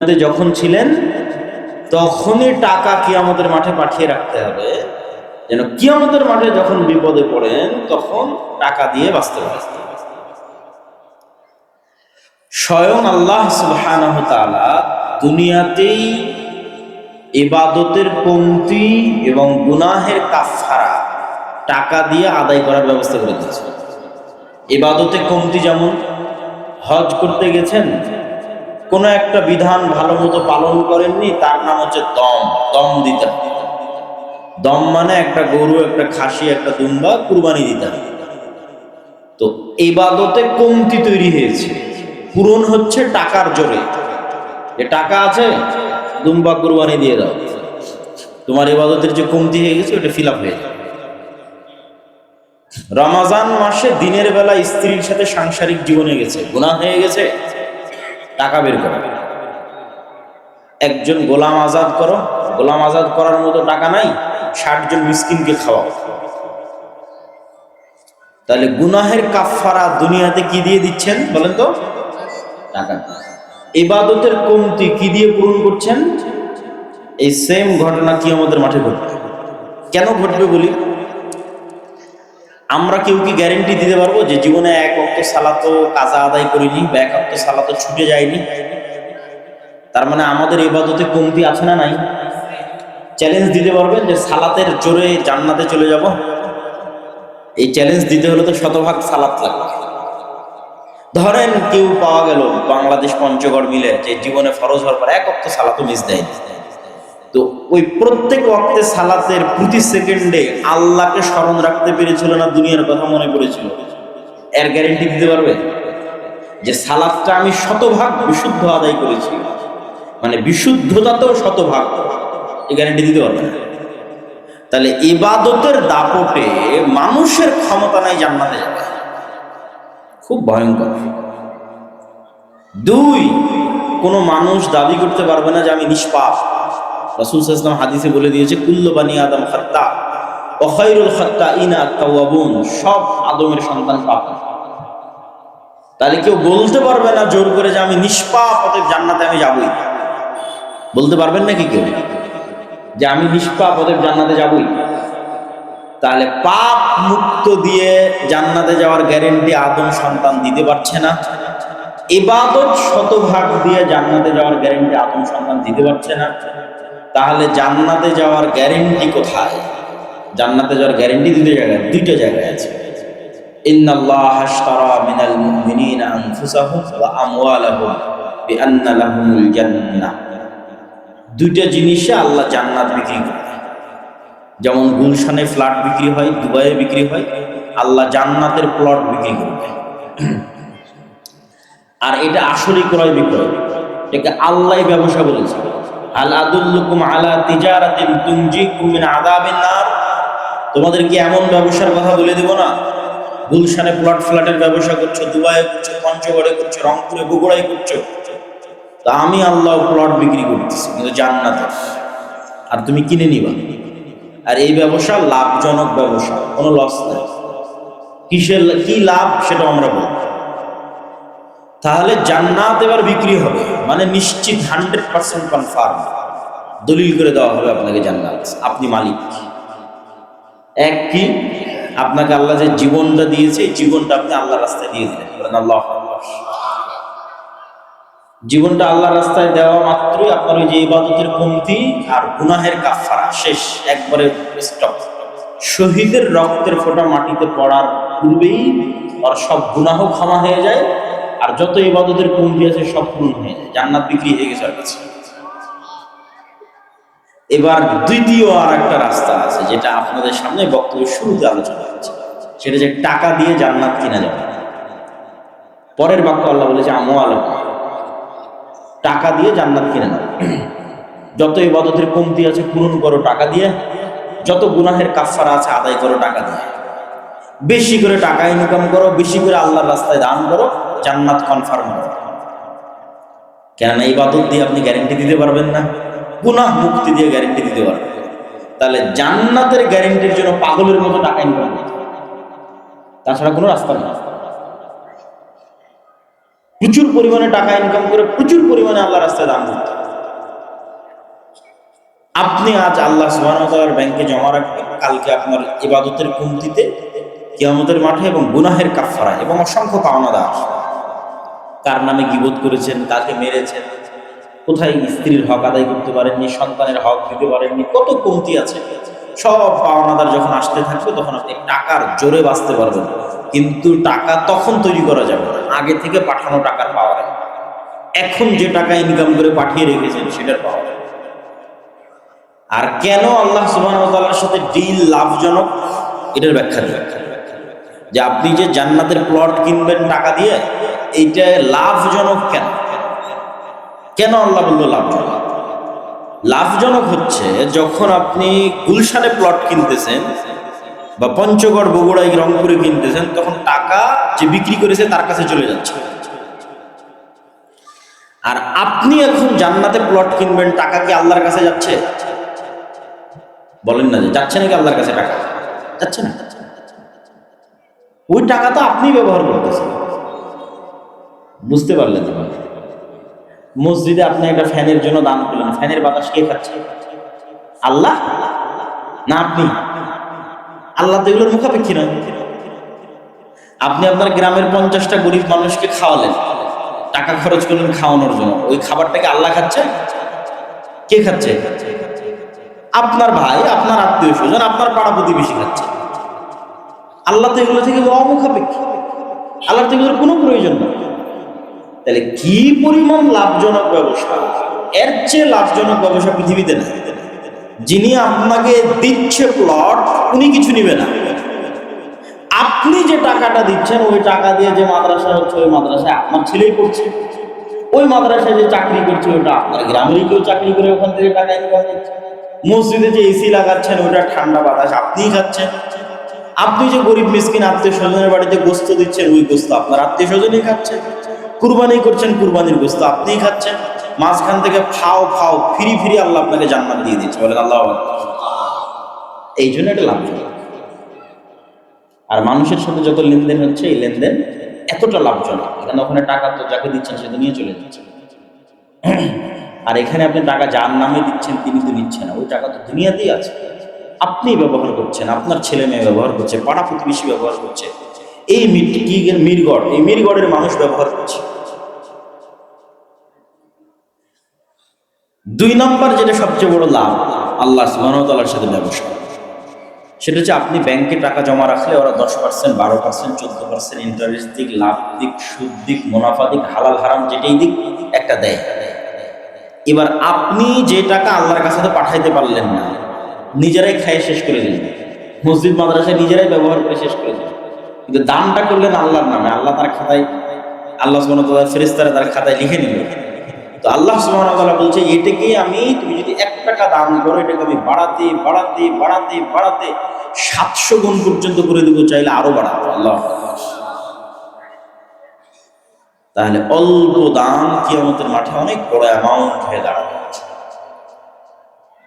যখন ছিলেন তখনই টাকা কিয়ামতের মাঠে পাঠিয়ে রাখতে হবে, যেন কিয়ামতের মাঠে যখন বিপদে পড়েন তখন টাকা দিয়ে বাঁচতে পারেন। স্বয়ং আল্লাহ সুবহানাহু ওয়া তাআলা দুনিয়াতেই ইবাদতের কমতি এবং গুনাহের কাফফারা টাকা দিয়ে আদায় করার ব্যবস্থা করে দিয়েছেন। ইবাদতে কমতি যেমন হজ করতে গেছেন, কোনো একটা বিধান ভালো মতো পালন করেননি, তার নাম হচ্ছে দম দিতে হবে। দম মানে একটা গরু, একটা খাসি, একটা দুম্বা কুরবানি দিতে হবে। তো ইবাদতে কমতি তৈরি হয়েছে, পূরণ হচ্ছে টাকার জোরে। যে টাকা আছে, দুম্বা কুরবানি দিয়ে দাও, তোমার ইবাদতের যে কমতি হয়ে গেছে ওটা ফিল আপ হয়ে যাবে। রমাজান মাসে দিনের বেলা স্ত্রীর সাথে সাংসারিক জীবনে গেছে, গুনাহ হয়ে গেছে, টাকা বের করো। একজন গোলাম আজাদ করো, গোলাম আজাদ করার মতো টাকা নাই, ৬০ জন মিসকিনকে খাওয়াও। তাহলে গুনাহের কাফফারা দুনিয়াতে কি দিয়ে দিচ্ছেন বলেন তো? টাকা। ইবাদতের কমতি কি দিয়ে পূরণ করছেন? এই সেম ঘটনা কিয়ামতের মাঠে ঘটবে। কেন ঘটবে বলি? আমরা কেউ কি গ্যারেন্টি দিতে পারবো যে জীবনে এক ওয়াক্ত সালাতও কাজা আদায় করিনি বা এক ওয়াক্ত সালাতও ছুটে যায়নি? তার মানে আমাদের ইবাদতে কমতি আছে না নাই? চ্যালেঞ্জ দিতে পারবেন যে সালাতের জোরে জান্নাতে চলে যাব? এই চ্যালেঞ্জ দিতে হলে তো শতভাগ সালাত লাগবে। ধরেন কেউ পাওয়া গেল বাংলাদেশ পঞ্চগড় মিলে যে জীবনে ফরজ হওয়ার পর এক ওয়াক্ত সালাতও মিস দেয়নি, তো ওই প্রত্যেক ওয়াক্তে সালাতের প্রতি সেকেন্ডে আল্লাহকে স্মরণ রাখতে পেরেছিল না দুনিয়ার কথা মনে পড়েছিল, এর গ্যারেন্টি দিতে পারবে যে সালাতটা আমি শতভাগ বিশুদ্ধ আদায় করেছি, মানে বিশুদ্ধতাতেও শতভাগ, এই গ্যারেন্টি দিতে পারবে না। তাহলে ইবাদতের দাপটে মানুষের ক্ষমতা নাই জান্নাতে যাবে, খুব ভয়ঙ্কর। দুই, কোন মানুষ দাবি করতে পারবে না যে আমি নিষ্পাপ। রাসূল সাল্লাল্লাহু আলাইহি ওয়াসাল্লাম হাদিসে বলে দিয়েছে, কুল্লু বানি আদম খাত্তা ওয়া খায়রুল খাত্তাইনা আত-তাওয়াবুন, সব আদমের সন্তান পাপী। তাহলে কেউ বলতে পারবে না জোর করে যে আমি নিষ্পাপ, অতএব জান্নাতে আমি যাবই। বলতে পারবেন নাকি কেউ যে আমি নিষ্পাপ, অতএব জান্নাতে যাবই? তাহলে পাপ মুক্ত দিয়ে জান্নাতে যাওয়ার গ্যারেন্টি আদম সন্তান দিতে পারছে না। ইবাদত শতভাগ দিয়ে জান্নাতে যাওয়ার গ্যারেন্টি আদম সন্তান দিতে পারছে না। তাহলে জান্নাতে যাওয়ার গ্যারেন্টি কোথায়? জান্নাতে যাওয়ার গ্যারেন্টি দুইটা জায়গায় আছে। ইন্নাল্লাহা আশতারা মিনাল মুমিনিনা আনফুসাহুম ওয়া আমওয়ালাহুম বিআন্না লাহুমুল জান্নাহ। দুইটা জিনিসে আল্লাহ জান্নাত বিক্রি করে। যেমন গুলশানে ফ্ল্যাট বিক্রি হয়, দুবাইয়ে বিক্রি হয়, আল্লাহ জান্নাতের প্লট বিক্রি করবে। আর এটা আসলে ক্রয় বিক্রয়, এটাকে আল্লাহ ব্যবসা বলেছে। আল আদুল্লুকুম আলা তিজারাতিন তুনজিকুম মিন আযাবিন নার, তোমাদের কি এমন ব্যবসার কথা বলে দেব না? গুলশানে ফ্ল্যাটের ব্যবসা করছো, দুবাইয়ে করছো, পঞ্চগড়ে করছো, রংপুরে বগুড়ায় করছো, তা আমি আল্লাহ প্লট বিক্রি করতেছি কিন্তু জান্নাতে, আর তুমি কিনে নিবা। আর এই ব্যবসা লাভজনক ব্যবসা, কোনো লস নেই। কি লাভ সেটা আমরা বলবো। তাহলে জান্নাত এবার বিক্রি হবে, মানে নিশ্চিত 100% কনফার্ম, দলিল করে দেওয়া হবে আপনাকে জান্নাত, আপনি মালিক। এক কি, আপনাকে আল্লাহ যে জীবনটা দিয়েছে, এই জীবনটা আপনি আল্লাহর রাস্তায় দিয়ে দিলেন, বলেন আল্লাহু আকবার। জীবনটা আল্লাহর রাস্তায় দেওয়া মাত্রই আপনার ওই যে ইবাদতের কমতি আর গুনাহের কাফফারা শেষ, একবারে স্টপ। শহীদের রক্তের ফোঁটা মাটিতে পড়ার পূর্বেই আর সব গুনাহ ক্ষমা হয়ে যায়, আর যত ইবাদতের কমতি আছে সব পূরণ হয়ে যায়, জান্নাত বিক্রি হয়ে গেছে আর কাছে। এবার দ্বিতীয় আর একটা রাস্তা আছে, যেটা আপনাদের সামনে বক্তব্যের শুরুতে আলোচনা হচ্ছে, সেটা যে টাকা দিয়ে জান্নাত কিনা যাবে। পরের বাক্য আল্লাহ বলেছে আমওয়ালাকুম, টাকা দিয়ে জান্নাত কিনে নাও। যত ইবাদতের কমতি আছে পূরণ করো টাকা দিয়ে, যত গুনাহের কাফফারা আছে আদায় করো টাকা দিয়ে। বেশি করে টাকা ইনকাম করো, বেশি করে আল্লাহর রাস্তায় দান করো, জান্নাত কনফার্ম করো। কেননা ইবাদত দিয়ে আপনি গ্যারেন্টি দিতে পারবেন না, গুনাহ মুক্তি দিয়ে গ্যারেন্টি দিতে পারবেন। তাহলে জান্নাতের গ্যারেন্টির জন্য পাগলের মতো টাকা ইনকাম করতে হবে, তাছাড়া কোনো রাস্তা নেই। প্রচুর পরিমাণে টাকা ইনকাম করে প্রচুর পরিমাণে আল্লাহ রাস্তায় দান করতে। আপনি আজ আল্লাহ সুবহানাহু ওয়া তাআলার ব্যাংকে জমা রাখবেন, কালকে আপনার ইবাদতের কমতিতে কিয়ামতের মাঠে এবং গুনাহের কাফারা এবং অসংখ্য পাওনাদার। কার নামে গীবত করেছেন, কাকে মেরেছেন, কোথায় স্ত্রীর হক আদায় করতে পারেননি, সন্তানের হক দিতে পারেননি, কত কমতি আছে, সব পাওনাদার যখন আসতে থাকবে তখন আপনি টাকার জোরে বাঁচতে পারবেন। কিন্তু টাকা তখন তৈরি করা যাবে না, আগে থেকে পাঠানো টাকার পাওয়ার। এখন যে টাকা ইনকাম করে পাঠিয়ে রেখেছেন সেটার পাওয়ার। আর কেন আল্লাহ সুবহানাহু ওয়া তাআলার সাথে ডিল লাভজনক, এটার ব্যাখ্যা দিই। যে আপনি যে জান্নাতের প্লট কিনবেন টাকা দিয়ে, এইটা লাভজনক কেন? কেন আল্লাহ বলল লাভজনক? লাভজনক হচ্ছে যখন আপনি গুলশানে প্লট কিনতেছেন বা পঞ্চগড়, বগুড়ায়, রংপুরে কিনতেছেন, তখন টাকা যে বিক্রি করেছে তার কাছে চলে যাচ্ছে। আর আপনি এখন জান্নাতে প্লট কিনবেন, টাকা কি আল্লাহর কাছে যাচ্ছে? বলেন না যে যাচ্ছে নাকি আল্লাহর কাছে টাকা? যাচ্ছে না। ওই টাকা তো আপনি ব্যবহার করতেছেন। বুঝতে পারলেন? মসজিদে আপনি একটা ফ্যানের জন্য দান করলেন, ফ্যানের বাতাস কে খাচ্ছে? আল্লাহ না আপনি? আল্লাহ তো এগুলোর মুখাপেক্ষী নয়। আপনি আপনার গ্রামের 50টা গরিব মানুষকে খাওয়ালেন, টাকা খরচ করলেন খাওয়ানোর জন্য, ওই খাবারটাকে আল্লাহ খাচ্ছে? কে খাচ্ছে? আপনার ভাই, আপনার আত্মীয় স্বজন, আপনার পাড়া প্রতিবেশী খাচ্ছে। আল্লাহ তো এগুলো থেকে অমুখাপেক্ষী, আল্লাহ তো এগুলোর কোনো প্রয়োজন নেই। তাহলে কি পরিমাণ লাভজনক ব্যবসা! এর চেয়ে লাভজনক ব্যবসা পৃথিবীতে নেই। যিনি আপনাকে দিচ্ছে প্লট, উনি কিছু নিবে না। আপনি যে টাকাটা দিচ্ছেন, ওই টাকা দিয়ে যে মাদ্রাসা হচ্ছে, ওই মাদ্রাসায় আপনার ছেলেই পড়ছে। ওই মাদ্রাসায় যে চাকরি করছে, ওটা আপনার গ্রামেরই কেউ চাকরি করে ওখান থেকে টাকা ইনকাম করছে। মসজিদে যে এসি লাগাচ্ছেন, ওটা ঠান্ডা বাতাস আপনিই খাচ্ছেন। আপনি যে গরিব মিসকিন আত্মীয় স্বজনের বাড়িতে গোস্ত দিচ্ছেন, ওই গোস্ত আপনার আত্মীয় স্বজনই খাচ্ছেন। কুরবানি করছেন, কুরবানির গোস্ত আপনিই খাচ্ছেন। মাঝখান থেকে ফাও ফাও ফিরি ফিরি আল্লাহ আপনাকে জান্নাত দিয়ে দিচ্ছে। বলেন আল্লাহু আকবার। এই জন্য এটা লাভজনক। আর মানুষের সাথে যত লেনদেন হচ্ছে, এই লেনদেন এতটা লাভজনক, কারণ ওখানে টাকা তো যাকে দিচ্ছেন সে তো নিয়ে চলে যাচ্ছে। আর এখানে আপনি টাকা যার নামে দিচ্ছেন তিনি তো নিচ্ছেন না, ওই টাকা তো দুনিয়াতেই আছে, আপনি ব্যবহার করছেন, আপনার ছেলে মেয়ে ব্যবহার করছে, পাড়া প্রতিবেশী ব্যবহার করছে, এই মিরগড়, এই মিরগড়ের মানুষ ব্যবহার করছে। 2 নম্বর যেটা সবচেয়ে বড় লাভ আল্লাহ সুবহানাহু ওয়া তাআলার সাথে ব্যবসা, সেটা হচ্ছে আপনি ব্যাংকে টাকা জমা রাখলে ওরা 10%, 12%, 14% ইন্টারেস্ট দিক, লাভ দিক, সুদ দিক, মুনাফা দিক, হালাল হারাম যেটাই দিক একটা দেয়। এবার আপনি যে টাকা আল্লাহর কাছে তো পাঠাইতে পারলেন না, নিজেরাই খাইয়ে শেষ করে দিলেন, মসজিদ মাদ্রাসায় নিজেরাই ব্যবহার করে শেষ করে দিলেন, কিন্তু দানটা করলেন আল্লাহর নামে। আল্লাহ তার খাতায়, আল্লাহ সুবহানাহু ওয়া তাআলা ফেরেশতারা তার খাতায় লিখে নিল। তো আল্লাহ সুবহানাহু ওয়া তাআলা বলছে, এটাকে আমি, তুমি যদি 1 টাকা দান করো, এটাকে আমি বাড়াতে বাড়াতে বাড়াতে বাড়াতে 700 গুণ পর্যন্ত করে দেবো, চাইলে আরো বাড়াবো। আল্লাহ। তাহলে অল্প দান কিয়ামতের মাঠে অনেক বড় অ্যামাউন্ট হয়ে দাঁড়াবে।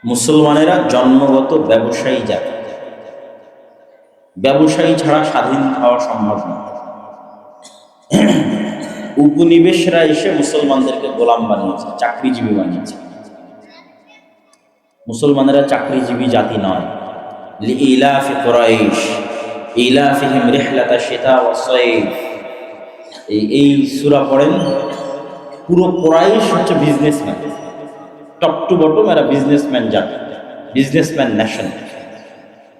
মুসলমানেরা জন্মগত ব্যবসায়ী জাতি, ব্যবসায়ী ছাড়া স্বাধীন হওয়া সম্ভব নয়। উপনিবেশরা এসে মুসলমানদেরকে গোলাম বানিয়েছে, চাকরিজীবী বানিয়েছে। মুসলমানেরা চাকরিজীবী জাতি নয়। লিইলাফি কুরাইশ ইলাফিহিম রিহলাতাশ শিতা ওয়াস সাইফ, এই সূরা পড়েন। পুরো কুরাইশ হচ্ছে বিজনেসম্যান, টপ টু বটম এরা বিজনেসম্যান জাতি, বিজনেসম্যান নেশন।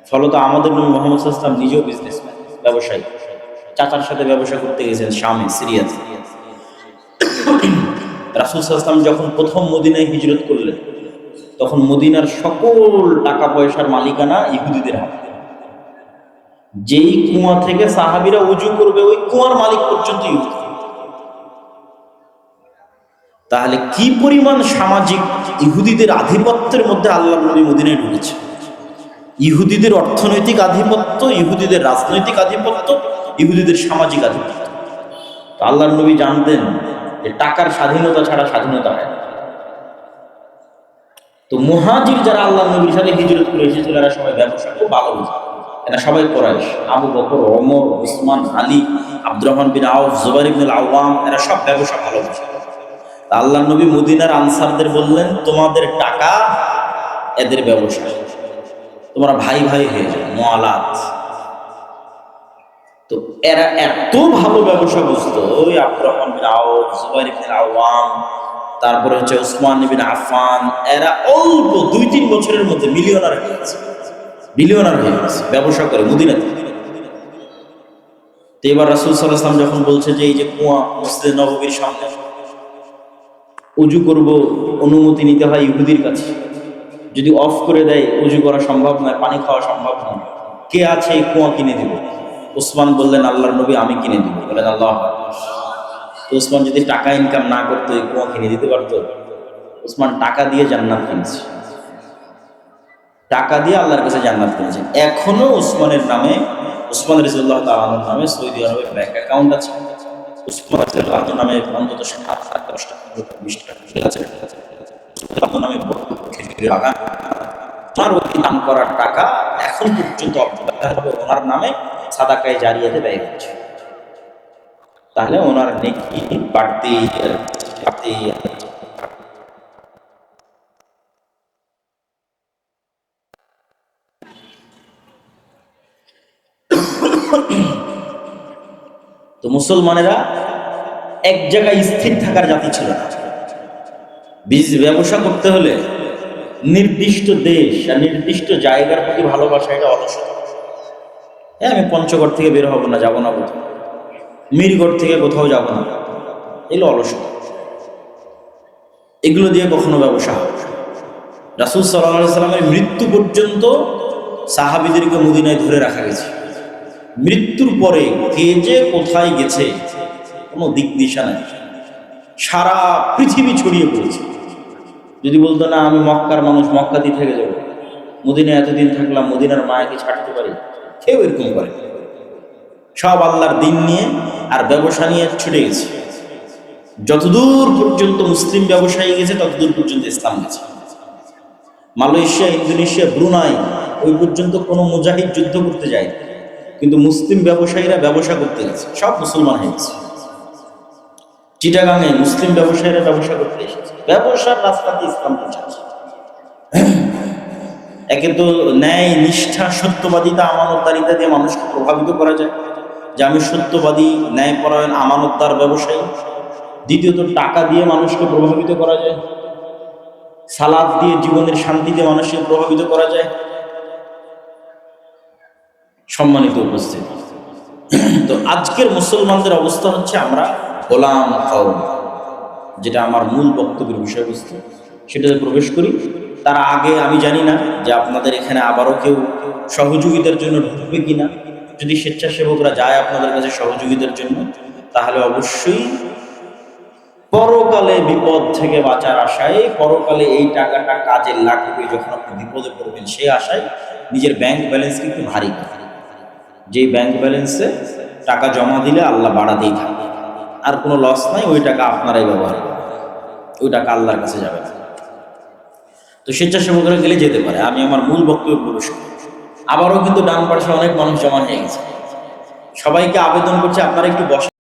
ফলত আমাদের নবী মুহাম্মদ সাল্লাল্লাহু আলাইহি ওয়াসাল্লাম নিজেও বিজনেসম্যান, ব্যবসায়ী। চাচার সাথে ব্যবসা করতে গেছেন শামে, সিরিয়াতে। রাসূল সাল্লাল্লাহু আলাইহি ওয়াসাল্লাম যখন প্রথম মদিনায় হিজরত করলেন, তখন মদিনার সকল টাকা পয়সার মালিকানা ইহুদিদের হাতে। যেই কুয়া থেকে সাহাবীরা ওযু করবে, ওই কুয়ার মালিক পর্যন্ত ইহুদি। তাহলে কি পরিমাণ সামাজিক ইহুদিদের আধিপত্যের মধ্যে আল্লাহর নবী মদিনায় ঢুকেছে। ইহুদিদের অর্থনৈতিক আধিপত্য, ইহুদিদের রাজনৈতিক আধিপত্য, ইহুদিদের সামাজিক আধিপত্য। তো আল্লাহর নবী জানতেন যে টাকার স্বাধীনতা ছাড়া স্বাধীনতা হয় না। তো মুহাজির যারা আল্লাহর নবীর সাথে হিজরত করে এসেছিল, এরা সবাই ব্যবসা খুব ভালো বুঝে। এরা সবাই কুরাইশ। আবু বকর, ওমর, উসমান, আলী, আব্দুর রহমান বিন আউফ, জুবাইর ইবনুল আওয়াম, এরা সব ব্যবসা ভালোবাসে। তা আল্লাহর নবী মদিনার আনসারদের বললেন, তোমাদের টাকা এদের ব্যবসা, তোমরা ভাই ভাই হয়ে যাও, মুআলাত। তো এরা এত ভালো ব্যবসা বুঝতো, ওই আব্দুর রহমান বিন আউফ, জুবাইর ইবনুল আওয়াম, তারপরে হচ্ছে উসমান ইবনে আফফান, এরা অল্প 2-3 বছরের মধ্যে মিলিয়নার হয়ে গেছে, বিলিয়নার হয়ে গেছে ব্যবসা করে মদিনাতে। তো এবার রাসূল সাল্লাল্লাহু আলাইহি ওয়াসাল্লাম যখন বলছে যে এই যে কুয়া মসজিদে নববীর সামনে, উজু করব অনুমতি নিতে হয় ইহুদির কাছে, যদি অফ করে দেয় উজু করা সম্ভব নয়, পানি খাওয়া সম্ভব নয়, কে আছে এই কুয়া কিনে দিব? ওসমান বললেন, আল্লাহর নবী আমি কিনে দিব। বলেন আল্লাহু আকবার। তো ওসমান যদি টাকা ইনকাম না করতো এই কুয়া কিনে দিতে পারতো? ওসমান টাকা দিয়ে জান্নাত কিনেছে, টাকা দিয়ে আল্লাহর কাছে জান্নাত কিনেছে। এখনো ওসমানের নামে, ওসমান রাদিয়াল্লাহু তাআলা আনহুর নামে সৌদি আরবে ব্যাংক অ্যাকাউন্ট আছে। ওসমান রাদিয়াল্লাহু আনহুর নামে অন্তত 7-10 টাকা 20 টাকা আছে, ওসমান নামে বাগান, ওনার ওই নাম করার টাকা এখন পর্যন্ত অব্যাহতভাবে ওনার নামে সাদাকায়ে জারিয়াতে ব্যয় হচ্ছে। তাহলে ওনার নেকি বাড়তেই বাড়তেই। তো মুসলমানেরা এক জায়গায় স্থির থাকার জাতি ছিল না। ব্যবসা করতে হলে নির্দিষ্ট দেশ আর নির্দিষ্ট জায়গার প্রতি ভালোবাসা, এটা অলসতা। আমি পঞ্চগড় থেকে বের হব না, যাবো না কোথাও, মিরগড় থেকে কোথাও যাব না, এগুলো অলসতা। এগুলো দিয়ে কখনো ব্যবসা হবে না। রাসূল সাল্লাল্লাহু আলাইহি সাল্লামের মৃত্যু পর্যন্ত সাহাবীদেরকে মদিনায় ধরে রাখা গেছে। মৃত্যুর পরে কে যে কোথায় গেছে কোনো দিক দিশা নাই, সারা পৃথিবী ছড়িয়ে পড়েছে। যদি বলতো না আমি মক্কার মানুষ, মক্কাতেই থেকে যাবো, মদিনায় এতদিন থাকলাম, মদিনার মায়াকে ছাড়তে পারি, কেউ এরকম করে। সব আল্লাহর দিন নিয়ে আর ব্যবসা নিয়ে ছুটে গেছে। যতদূর পর্যন্ত মুসলিম ব্যবসায়ী গেছে ততদূর পর্যন্ত ইসলাম গেছে। মালয়েশিয়া, ইন্দোনেশিয়া, ব্রুনাই, ওই পর্যন্ত কোনো মুজাহিদ যুদ্ধ করতে যায়, কিন্তু মুসলিম ব্যবসায়ীরা ব্যবসা করতে গেছে, সব মুসলমান হয়ে গেছে। চিটাগাঙে মুসলিম ব্যবসায়ীরা ব্যবসা করতে এসেছে, ব্যবসার রাস্তাতে ইসলাম পৌঁছাচ্ছে। একে তো ন্যায়, নিষ্ঠা, সত্যবাদিতা, আমানতদারিতা দিয়ে মানুষকে প্রভাবিত করা যায়, যে আমি সত্যবাদী, ন্যায়পরায়ণ, আমানতদার ব্যবসায়ী। দ্বিতীয়ত টাকা দিয়ে মানুষকে প্রভাবিত করা যায়, সালাদ দিয়ে, জীবনের শান্তিতে মানুষকে প্রভাবিত করা যায়। সম্মানিত উপস্থিতি, তো আজকের মুসলমানদের অবস্থা হচ্ছে আমরা গোলাম কওম। যেটা আমার মূল বক্তব্যের বিষয়বস্তু, সেটাতে প্রবেশ করি। তার আগে আমি জানি না যে আপনাদের এখানে আবারও কেউ সহযোগিতার জন্য ঢুকবে কিনা। যদি স্বেচ্ছাসেবকরা যায় আপনাদের কাছে সহযোগিতার জন্য, তাহলে অবশ্যই পরকালে বিপদ থেকে বাঁচার আশায়, পরকালে এই টাকাটা কাজে লাগবে যখন আপনি বিপদে পড়বেন, সেই আশায় নিজের ব্যাংক ব্যালেন্সকে একটু ভারী করেন। যেই ব্যাংক ব্যালেন্সে টাকা জমা দিলে আল্লাহ বাড়াতেই থাকবে, আর কোনো লস নাই, ওই টাকা আপনারাই ব্যবহার করবেন, ওই টাকা আল্লাহর কাছে যাবে না। তো স্বেচ্ছাসেবকরা গেলে যেতে পারে। আমি আমার মূল বক্তব্য প্রবেশ করি। আবারও কিন্তু ডান পাশে অনেক মানুষ জমা হয়ে গেছে, সবাইকে আবেদন করছে আপনারা একটু বসেন।